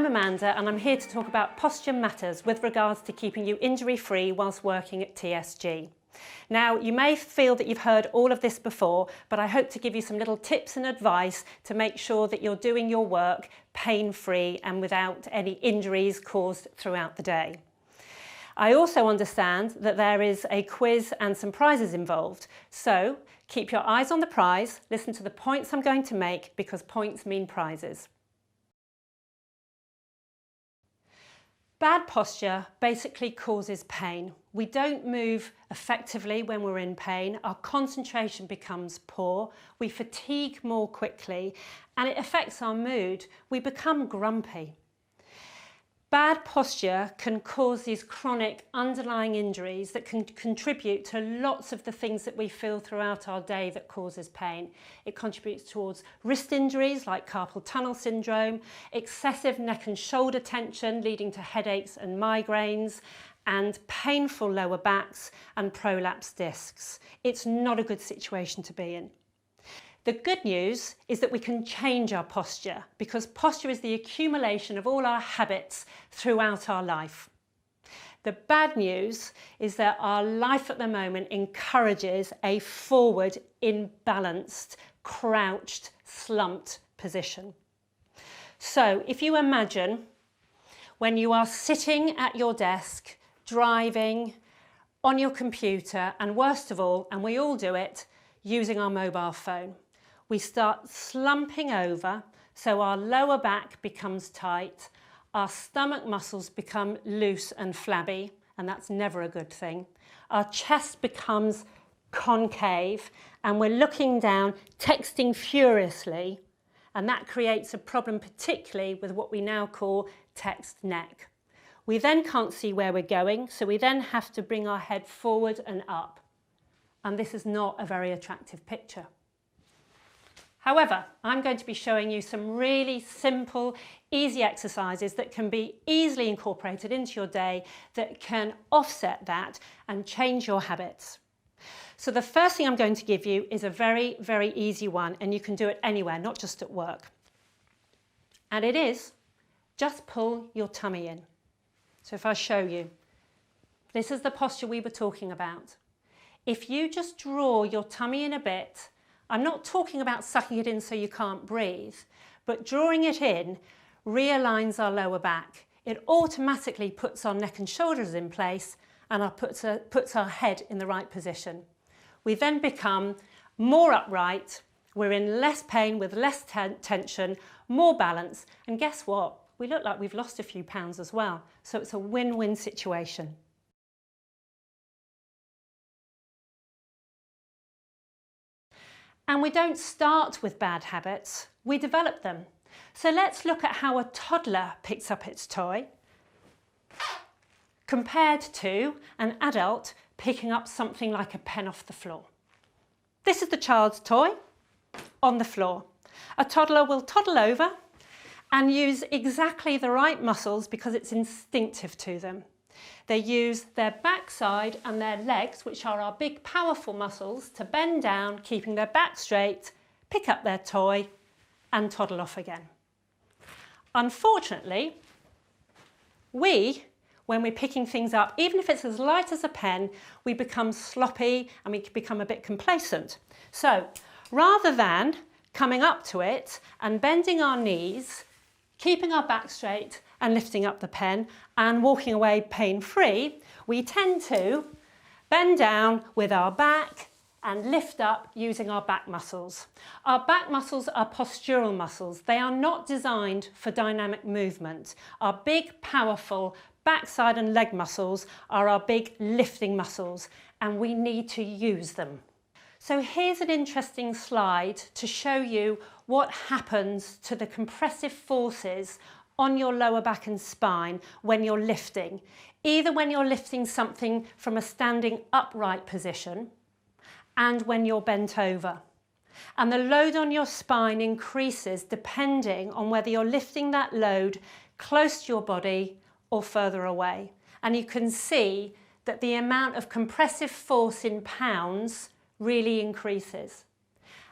Amanda and I'm here to talk about posture matters with regards to keeping you injury-free whilst working at TSG. Now, you may feel that you've heard all of this before, but I hope to give you some little tips and advice to make sure that you're doing your work pain-free and without any injuries caused throughout the day. I also understand that there is a quiz and some prizes involved, so keep your eyes on the prize, listen to the points I'm going to make because points mean prizes. Bad posture basically causes pain. We don't move effectively when we're in pain, our concentration becomes poor, we fatigue more quickly, and it affects our mood. We become grumpy. Bad posture can cause these chronic underlying injuries that can contribute to lots of the things that we feel throughout our day that causes pain. It contributes towards wrist injuries like carpal tunnel syndrome, excessive neck and shoulder tension leading to headaches and migraines, and painful lower backs and prolapsed discs. It's not a good situation to be in. The good news is that we can change our posture because posture is the accumulation of all our habits throughout our life. The bad news is that our life at the moment encourages a forward, imbalanced, crouched, slumped position. So if you imagine when you are sitting at your desk, driving, on your computer, and worst of all, and we all do it, using our mobile phone. We start slumping over, so our lower back becomes tight, our stomach muscles become loose and flabby, and that's never a good thing. Our chest becomes concave, and we're looking down, texting furiously, and that creates a problem particularly with what we now call text neck. We then can't see where we're going, so we then have to bring our head forward and up, and this is not a very attractive picture. However, I'm going to be showing you some really simple, easy exercises that can be easily incorporated into your day that can offset that and change your habits. So the first thing I'm going to give you is a very, very easy one, and you can do it anywhere, not just at work. And it is, just pull your tummy in. So if I show you, this is the posture we were talking about. If you just draw your tummy in a bit, I'm not talking about sucking it in so you can't breathe, but drawing it in realigns our lower back. It automatically puts our neck and shoulders in place and puts our head in the right position. We then become more upright, we're in less pain with less tension, more balance, and guess what? We look like we've lost a few pounds as well, so it's a win-win situation. And we don't start with bad habits, we develop them. So let's look at how a toddler picks up its toy compared to an adult picking up something like a pen off the floor. This is the child's toy on the floor. A toddler will toddle over and use exactly the right muscles because it's instinctive to them. They use their backside and their legs, which are our big powerful muscles, to bend down, keeping their back straight, pick up their toy and toddle off again. Unfortunately, when we're picking things up, even if it's as light as a pen, we become sloppy and we become a bit complacent. So rather than coming up to it and bending our knees, keeping our back straight and lifting up the pen and walking away pain-free, we tend to bend down with our back and lift up using our back muscles. Our back muscles are postural muscles. They are not designed for dynamic movement. Our big, powerful backside and leg muscles are our big lifting muscles, and we need to use them. So here's an interesting slide to show you what happens to the compressive forces on your lower back and spine when you're lifting, either when you're lifting something from a standing upright position and when you're bent over. And the load on your spine increases depending on whether you're lifting that load close to your body or further away. And you can see that the amount of compressive force in pounds really increases.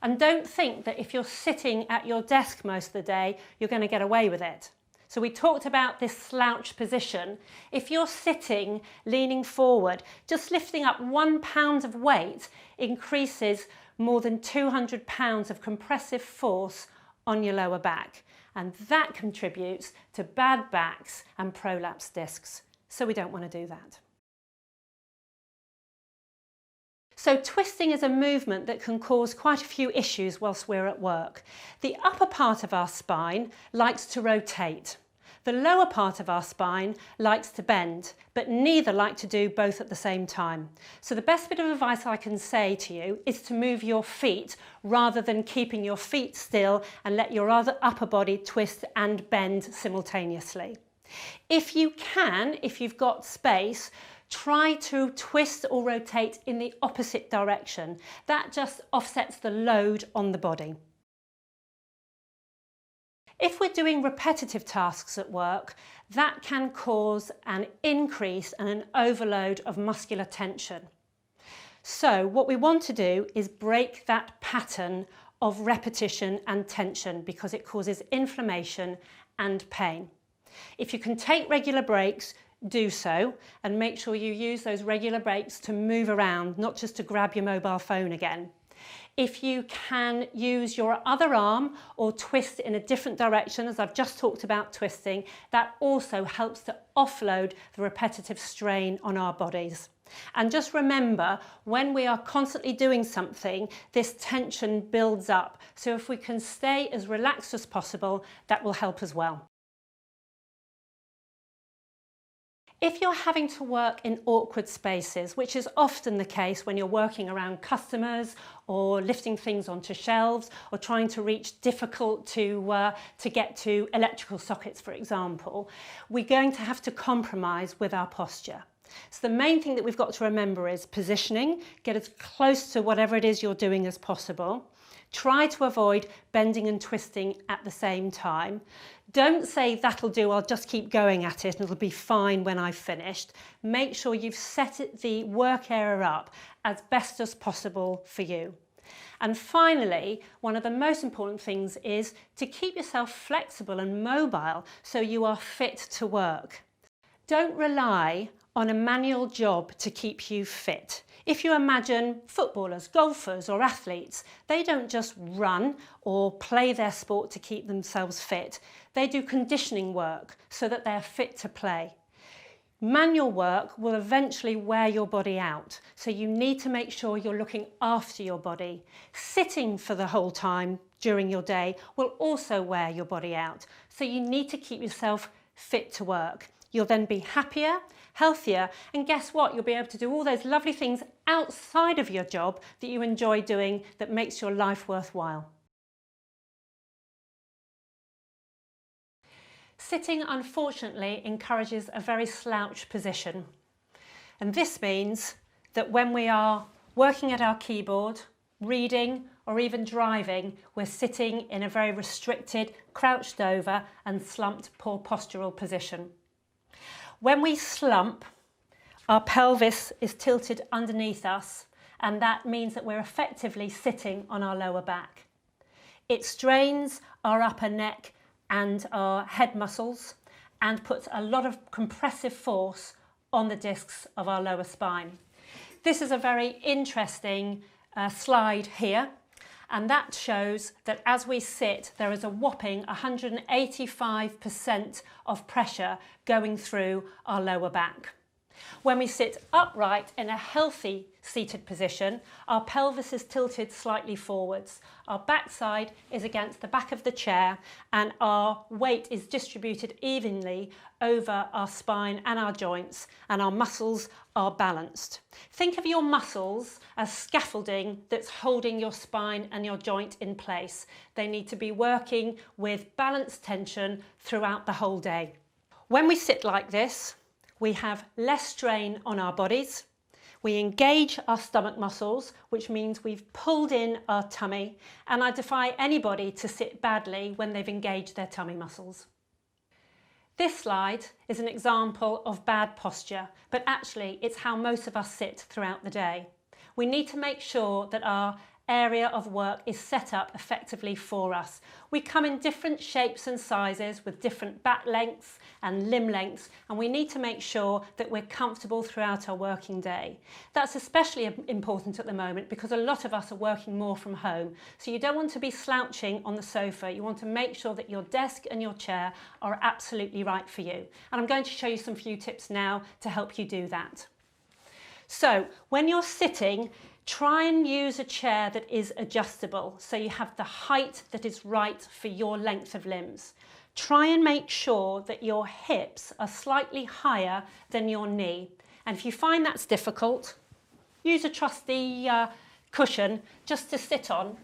And don't think that if you're sitting at your desk most of the day, you're going to get away with it. So we talked about this slouch position. If you're sitting, leaning forward, just lifting up 1 pound of weight increases more than 200 pounds of compressive force on your lower back. And that contributes to bad backs and prolapse discs. So we don't want to do that. So twisting is a movement that can cause quite a few issues whilst we're at work. The upper part of our spine likes to rotate. The lower part of our spine likes to bend, but neither like to do both at the same time. So the best bit of advice I can say to you is to move your feet rather than keeping your feet still and let your other upper body twist and bend simultaneously. If you can, if you've got space, try to twist or rotate in the opposite direction. That just offsets the load on the body. If we're doing repetitive tasks at work, that can cause an increase and an overload of muscular tension. So what we want to do is break that pattern of repetition and tension because it causes inflammation and pain. If you can take regular breaks, do so, and make sure you use those regular breaks to move around, not just to grab your mobile phone again. If you can use your other arm or twist in a different direction, as I've just talked about twisting, that also helps to offload the repetitive strain on our bodies. And just remember, when we are constantly doing something, this tension builds up. So if we can stay as relaxed as possible, that will help as well. If you're having to work in awkward spaces, which is often the case when you're working around customers or lifting things onto shelves or trying to reach difficult to get to electrical sockets, for example, we're going to have to compromise with our posture. So the main thing that we've got to remember is positioning, get as close to whatever it is you're doing as possible. Try to avoid bending and twisting at the same time. Don't say that'll do, I'll just keep going at it and it'll be fine when I've finished. Make sure you've set the work area up as best as possible for you. And finally, one of the most important things is to keep yourself flexible and mobile so you are fit to work. Don't rely on a manual job to keep you fit. If you imagine footballers, golfers or athletes, they don't just run or play their sport to keep themselves fit. They do conditioning work so that they're fit to play. Manual work will eventually wear your body out, so you need to make sure you're looking after your body. Sitting for the whole time during your day will also wear your body out, so you need to keep yourself fit to work. You'll then be happier, healthier, and guess what? You'll be able to do all those lovely things outside of your job that you enjoy doing that makes your life worthwhile. Sitting, unfortunately, encourages a very slouched position. And this means that when we are working at our keyboard, reading, or even driving, we're sitting in a very restricted, crouched over and slumped poor postural position. When we slump, our pelvis is tilted underneath us, and that means that we're effectively sitting on our lower back. It strains our upper neck and our head muscles and puts a lot of compressive force on the discs of our lower spine. This is a very interesting slide here, and that shows that as we sit, there is a whopping 185% of pressure going through our lower back. When we sit upright in a healthy seated position, our pelvis is tilted slightly forwards. Our backside is against the back of the chair and our weight is distributed evenly over our spine and our joints, and our muscles are balanced. Think of your muscles as scaffolding that's holding your spine and your joint in place. They need to be working with balanced tension throughout the whole day. When we sit like this, we have less strain on our bodies. We engage our stomach muscles, which means we've pulled in our tummy, and I defy anybody to sit badly when they've engaged their tummy muscles. This slide is an example of bad posture, but actually it's how most of us sit throughout the day. We need to make sure that our area of work is set up effectively for us. We come in different shapes and sizes with different back lengths and limb lengths, and we need to make sure that we're comfortable throughout our working day. That's especially important at the moment because a lot of us are working more from home. So you don't want to be slouching on the sofa. You want to make sure that your desk and your chair are absolutely right for you. And I'm going to show you some few tips now to help you do that. So when you're sitting, try and use a chair that is adjustable, so you have the height that is right for your length of limbs. Try and make sure that your hips are slightly higher than your knee. And if you find that's difficult, use a trusty cushion just to sit on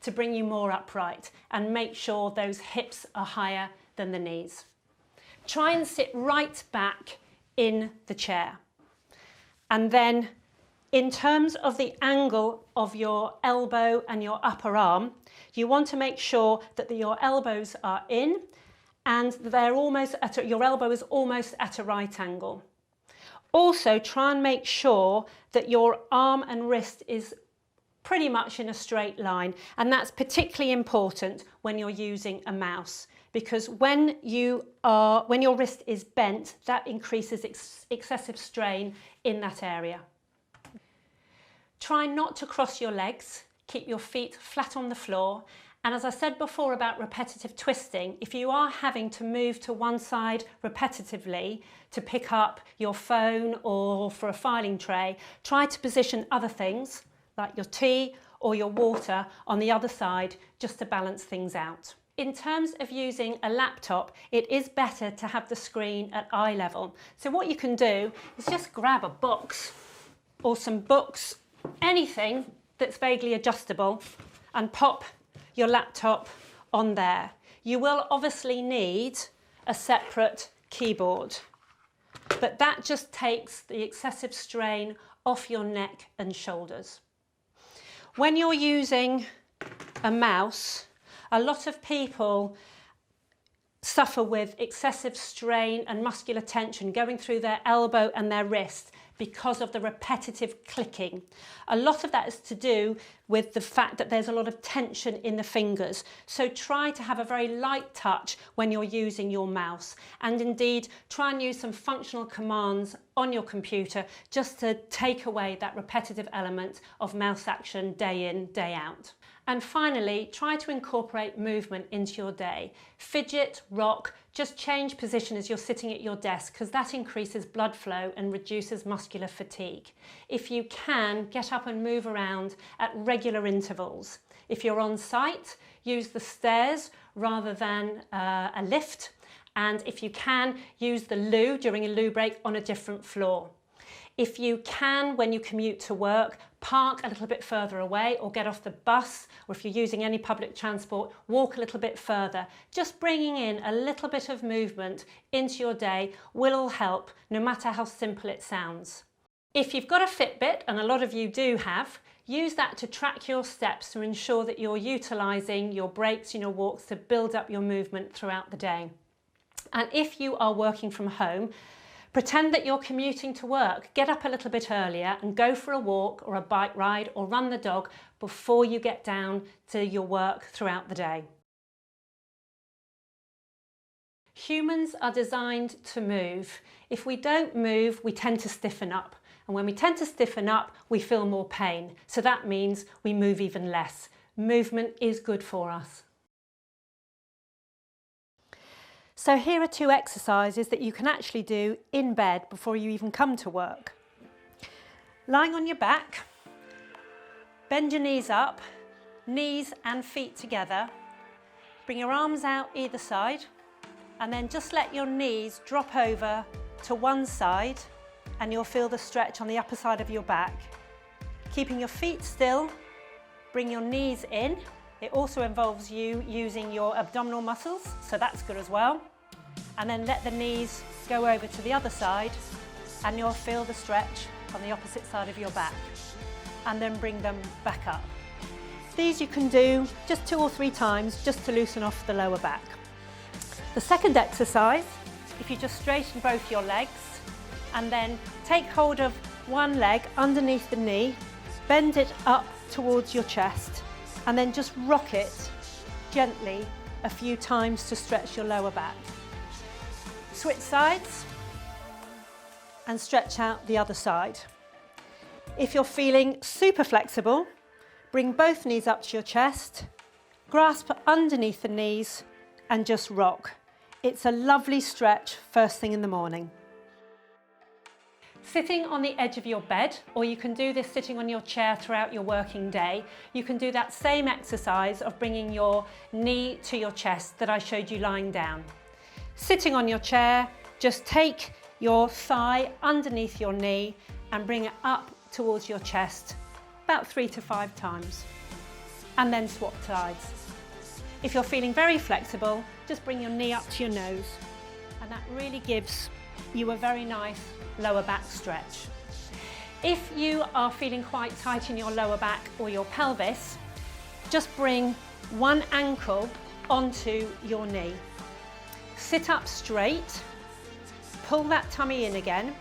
to bring you more upright, and make sure those hips are higher than the knees. Try and sit right back in the chair. And then in terms of the angle of your elbow and your upper arm, you want to make sure that your elbows are in and they're almost your elbow is almost at a right angle. Also, try and make sure that your arm and wrist is pretty much in a straight line, and that's particularly important when you're using a mouse, because when your wrist is bent, that increases excessive strain in that area. Try not to cross your legs, keep your feet flat on the floor, and as I said before about repetitive twisting, if you are having to move to one side repetitively to pick up your phone or for a filing tray, try to position other things like your tea or your water on the other side just to balance things out. In terms of using a laptop, it is better to have the screen at eye level. So what you can do is just grab a box or some books, anything that's vaguely adjustable, and pop your laptop on there. You will obviously need a separate keyboard, but that just takes the excessive strain off your neck and shoulders. When you're using a mouse, a lot of people suffer with excessive strain and muscular tension going through their elbow and their wrist because of the repetitive clicking. A lot of that is to do with the fact that there's a lot of tension in the fingers. So try to have a very light touch when you're using your mouse, and indeed try and use some functional commands on your computer just to take away that repetitive element of mouse action day in, day out. And finally, try to incorporate movement into your day. Fidget, rock, just change position as you're sitting at your desk, because that increases blood flow and reduces muscular fatigue. If you can, get up and move around at regular intervals. If you're on site, use the stairs rather than a lift. And if you can, use the loo during a loo break on a different floor. If you can, when you commute to work, park a little bit further away or get off the bus, or if you're using any public transport, walk a little bit further. Just bringing in a little bit of movement into your day will help, no matter how simple it sounds. If you've got a Fitbit, and a lot of you do have, use that to track your steps to ensure that you're utilising your breaks and your walks to build up your movement throughout the day. And if you are working from home, pretend that you're commuting to work. Get up a little bit earlier and go for a walk or a bike ride or run the dog before you get down to your work throughout the day. Humans are designed to move. If we don't move, we tend to stiffen up. And when we tend to stiffen up, we feel more pain. So that means we move even less. Movement is good for us. So here are 2 exercises that you can actually do in bed before you even come to work. Lying on your back, bend your knees up, knees and feet together. Bring your arms out either side, and then just let your knees drop over to one side, and you'll feel the stretch on the upper side of your back. Keeping your feet still, bring your knees in. It also involves you using your abdominal muscles, so that's good as well. And then let the knees go over to the other side, and you'll feel the stretch on the opposite side of your back. And then bring them back up. These you can do just 2 or 3 times just to loosen off the lower back. The second exercise, if you just straighten both your legs and then take hold of one leg underneath the knee bend it up towards your chest and then just rock it gently a few times to stretch your lower back. Switch sides and stretch out the other side. If you're feeling super flexible, bring both knees up to your chest, grasp underneath the knees and just rock. It's a lovely stretch first thing in the morning. Sitting on the edge of your bed, or you can do this sitting on your chair throughout your working day, you can do that same exercise of bringing your knee to your chest that I showed you lying down. Sitting on your chair, just take your thigh underneath your knee and bring it up towards your chest about 3 to 5 times, and then swap sides. If you're feeling very flexible, just bring your knee up to your nose, and that really gives you a very nice lower back stretch. If you are feeling quite tight in your lower back or your pelvis, just bring one ankle onto your knee. Sit up straight, pull that tummy in again,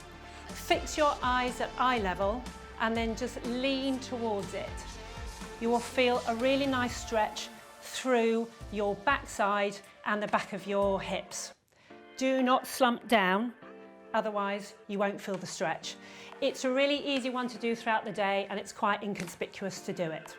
fix your eyes at eye level, and then just lean towards it. You will feel a really nice stretch through your backside and the back of your hips. Do not slump down, otherwise you won't feel the stretch. It's a really easy one to do throughout the day, and it's quite inconspicuous to do it.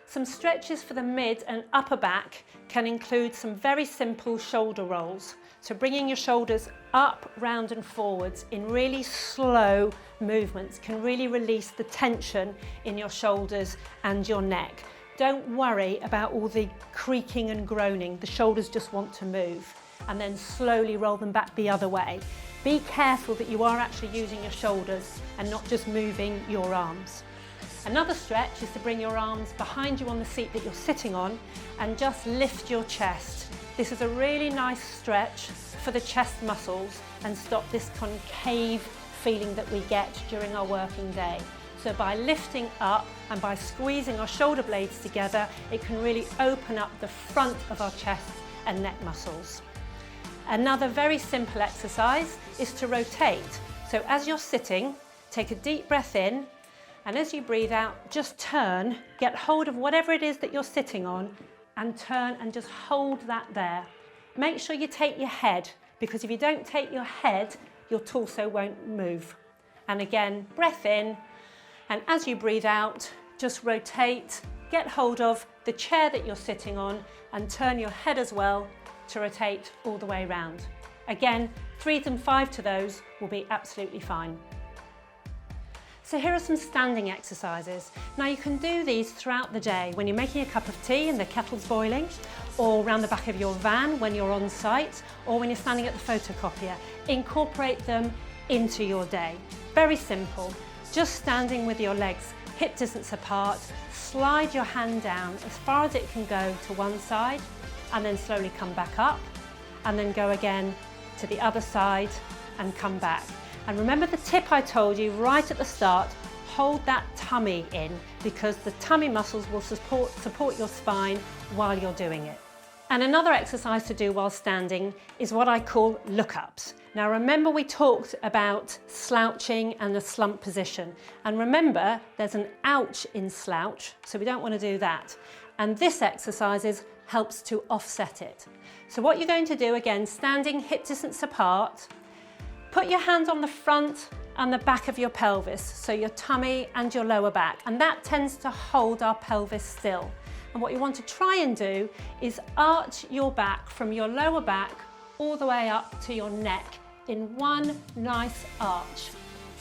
Some stretches for the mid and upper back can include some very simple shoulder rolls. So bringing your shoulders up, round and forwards in really slow movements can really release the tension in your shoulders and your neck. Don't worry about all the creaking and groaning. The shoulders just want to move, and then slowly roll them back the other way. Be careful that you are actually using your shoulders and not just moving your arms. Another stretch is to bring your arms behind you on the seat that you're sitting on and just lift your chest. This is a really nice stretch for the chest muscles and stop this concave feeling that we get during our working day. So by lifting up and by squeezing our shoulder blades together, it can really open up the front of our chest and neck muscles. Another very simple exercise is to rotate. So as you're sitting, take a deep breath in, and as you breathe out, just turn, get hold of whatever it is that you're sitting on and turn and just hold that there. Make sure you take your head, because if you don't take your head, your torso won't move. And again, breath in, and as you breathe out, just rotate, get hold of the chair that you're sitting on and turn your head as well to rotate all the way around. Again, 3 and 5 to those will be absolutely fine. So here are some standing exercises. Now you can do these throughout the day when you're making a cup of tea and the kettle's boiling, or around the back of your van when you're on site, or when you're standing at the photocopier. Incorporate them into your day. Very simple. Just standing with your legs hip distance apart, slide your hand down as far as it can go to one side, and then slowly come back up, and then go again to the other side and come back. And remember the tip I told you right at the start, hold that tummy in, because the tummy muscles will support your spine while you're doing it. And another exercise to do while standing is what I call look-ups. Now remember we talked about slouching and the slump position. And remember there's an ouch in slouch, so we don't want to do that. And this exercise helps to offset it. So what you're going to do, again, standing hip distance apart, put your hands on the front and the back of your pelvis, so your tummy and your lower back, and that tends to hold our pelvis still. And what you want to try and do is arch your back from your lower back all the way up to your neck in one nice arch.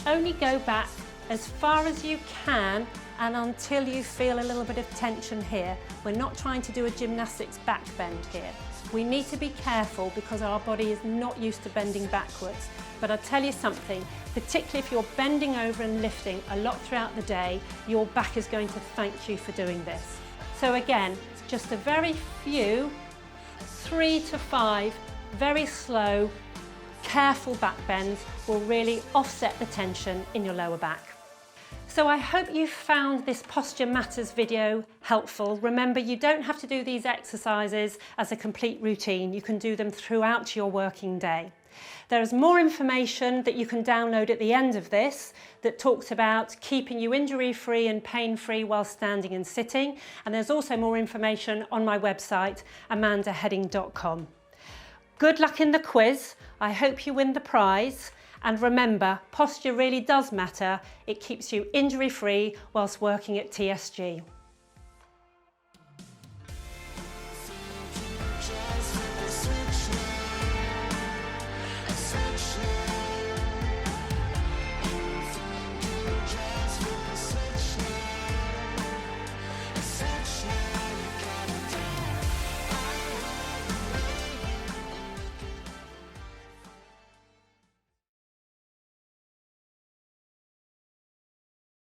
Only go back as far as you can and until you feel a little bit of tension here. We're not trying to do a gymnastics back bend here. We need to be careful because our body is not used to bending backwards. But I'll tell you something, particularly if you're bending over and lifting a lot throughout the day, your back is going to thank you for doing this. So again, just a very few, 3 to 5, very slow, careful back bends will really offset the tension in your lower back. So I hope you found this Posture Matters video helpful. Remember, you don't have to do these exercises as a complete routine. You can do them throughout your working day. There is more information that you can download at the end of this that talks about keeping you injury-free and pain-free while standing and sitting. And there's also more information on my website, amandaheading.com. Good luck in the quiz. I hope you win the prize. And remember, posture really does matter. It keeps you injury-free whilst working at TSG.